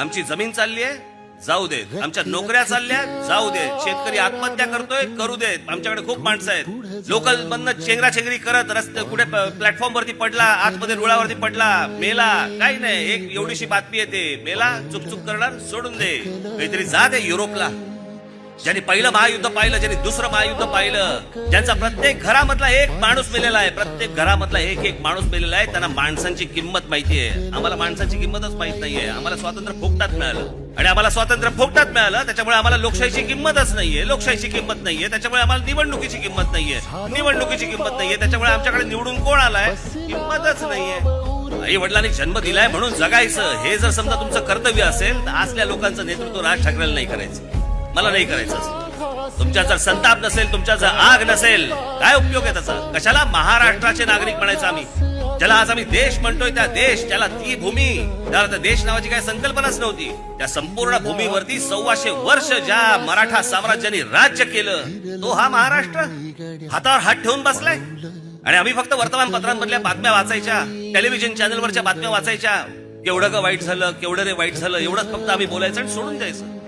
आमची जमीन चालली आहे, जाऊ देत. आमच्या नोकऱ्या चालल्या, जाऊ देत. शेतकरी आत्महत्या करतोय, करू देत. आमच्याकडे खूप माणसं आहेत. लोकल मधनं चेंगराचेंगरी करत रस्ते कुठे प्लॅटफॉर्म वरती पडला, आतमध्ये रुळावरती पडला, मेला, काही नाही. एक एवढीशी बातमी येते, मेला, चुक करणार, सोडून दे. काहीतरी जा दे युरोपला. ज्यांनी पहिलं महायुद्ध पाहिलं, ज्यांनी दुसरं महायुद्ध पाहिलं, ज्यांचा प्रत्येक घरामधला एक माणूस मेलेला आहे, प्रत्येक घरामधला एक माणूस मेलेला आहे, त्यांना माणसांची किंमत माहितीये. आम्हाला माणसाची किंमतच माहित नाहीये. आम्हाला स्वातंत्र्य फुकटात मिळालं आणि आम्हाला स्वातंत्र्य फुकटात मिळालं, त्याच्यामुळे आम्हाला लोकशाहीची किंमतच नाहीये. लोकशाहीची किंमत नाहीये, त्याच्यामुळे आम्हाला निवडणुकीची किंमत नाहीये. निवडणुकीची किंमत नाहीये, त्याच्यामुळे आमच्याकडे निवडून कोण आलाय, किंमतच नाहीये. आई वडिलांनी जन्म दिलाय म्हणून जगायचं, हे जर समजा तुमचं कर्तव्य असेल तर असल्या लोकांचं नेतृत्व राज ठाकरेला नाही करायचं, मला नाही करायचं. तुमच्या जर संताप नसेल, तुमच्या जर आग नसेल, काय उपयोग आहे त्याचा? कशाला महाराष्ट्राचे नागरिक म्हणायचं आम्ही? ज्याला आज आम्ही देश म्हणतोय, त्या देश, त्याला ती भूमी, त्याला त्या देश नावाची काही संकल्पनाच नव्हती. त्या संपूर्ण भूमीवरती 125 वर्ष ज्या मराठा साम्राज्याने राज्य केलं, तो हा महाराष्ट्र हातावर हात ठेवून बसलाय. आणि आम्ही फक्त वर्तमानपत्रांमधल्या बातम्या वाचायच्या, टेलिव्हिजन चॅनलवरच्या बातम्या वाचायच्या. केवढं का वाईट झालं, केवढं रे वाईट झालं, एवढंच फक्त आम्ही बोलायचं आणि सोडून द्यायचं.